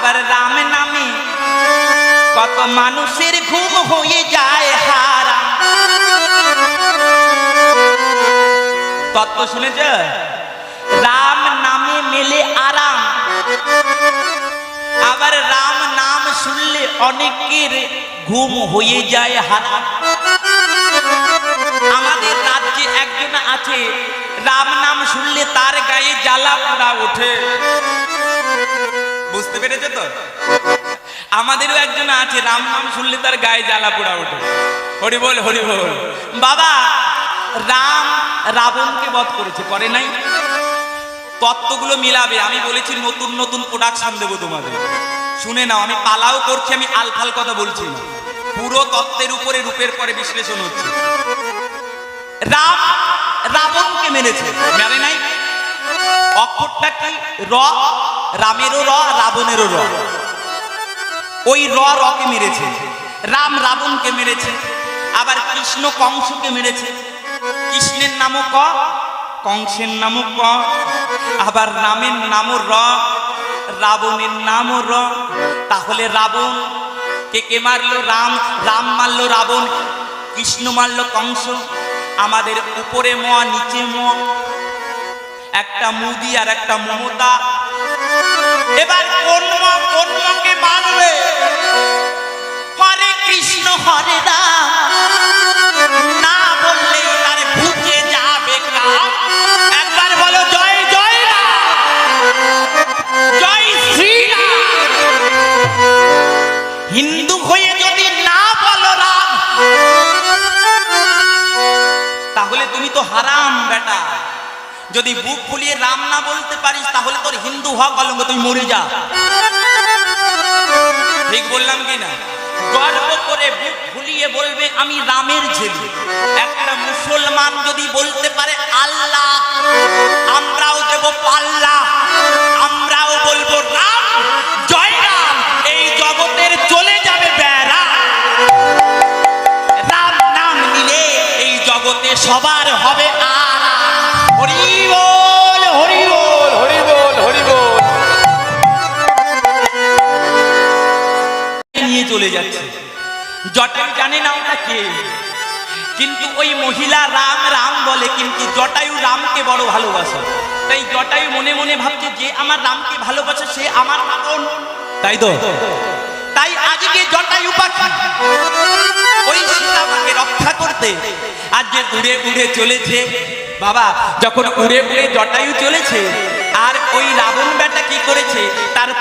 আবার রাম নামে কত মানুষের ঘুম হয়ে যায় হারাম। তত্ত্ব শুনেছ? রাম নামে মেলে আরাম, আবার রাম নাম শুনলে অনেকের ঘুম হয়ে যায় হারাম। আমাদের রাজ্যে একজন আছে, রাম নাম শুনলে তার গায়ে জ্বালা পোড়া ওঠে। বুঝতে পেরেছে তো? আমাদেরও একজন আছে, রাম নাম শুনলে তার গায়ে জ্বালা পোড়া ওঠে। হরি বল হরি বল। বাবা, রাম রাবণকে বধ করেছে, করে নাই? তত্ত্বগুলো মিলাবে। আমি বলেছি নতুন নতুন প্রোডাকশন দেবো তোমাদের, শুনে নাও। আমি পালাও করছি, আমি আলফাল কথা বলছি না, পুরো তত্ত্বের উপরে রূপের পরে বিশ্লেষণ হচ্ছে। রাম রাবণকে মেরেছে, মেরে নাই? অক্ষরটা কি? র। রামেরও র, রাবণেরও র। ওই রকে মেরেছে। রাম রাবণকে মেরেছে। আবার কৃষ্ণ কংসকে মেরেছে। কৃষ্ণের নামও ক, কংসের নামও ক। আবার রামের নামও র, রাবণের নামও র। তাহলে রাবণ কে মারলো? রাম। রাম মারলো রাবণ, কৃষ্ণ মারলো কংস। আমাদের উপরে ম, নিচে ম, একটা মুদি আর একটা মমতা। এবার কোন মকে মারবে? হরে কৃষ্ণ হরে রাম না বললে তার বুকে যাবে কাম। একবার বলো জয় জয় রাম, জয় শ্রীরাম। হিন্দু হয়ে যদি না বলো রাম, তাহলে তুমি তো হারাম বেটা। যদি বুক ফুলিয়ে রাম না বলতে পারিস, তাহলে তোর হিন্দু হওয়া কলঙ্ক, তুই মরে যা। ঠিক বললাম কি না? গর্ব করে বুক ফুলিয়ে বলবে আমি রামের ছেলে। একটা মুসলমান যদি বলতে পারে আল্লাহ, আমরাও দেব পাল্লা, আমরাও বলবো রাম, জয় রাম। এই জগতের চলে যাবে বেড়া। রাম নাম নিলে এই জগতে সবার হবে আরাম। হরি বল হরি বল হরি বল হরি বল। নিয়ে চলে যাচ্ছে। জটায়ু জানে না ওটা কে, কিন্তু ওই মহিলা রাম রাম বলে, কিন্তু জটায়ু রামকে বড় ভালোবাসে। তাই জটায়ু মনে মনে ভাবছে যে আমার রামকে ভালোবাসে সে আমার আপন, তাই তো? তাই আজকে জটায়ু পাখি ওই সীতামাকে রক্ষা করতে আজ যে উড়ে উড়ে চলেছে। বাবা, যখন উড়ে উড়ে জটায়ু চলেছে, আর ওই রাবণ বেটা কি করেছে? তার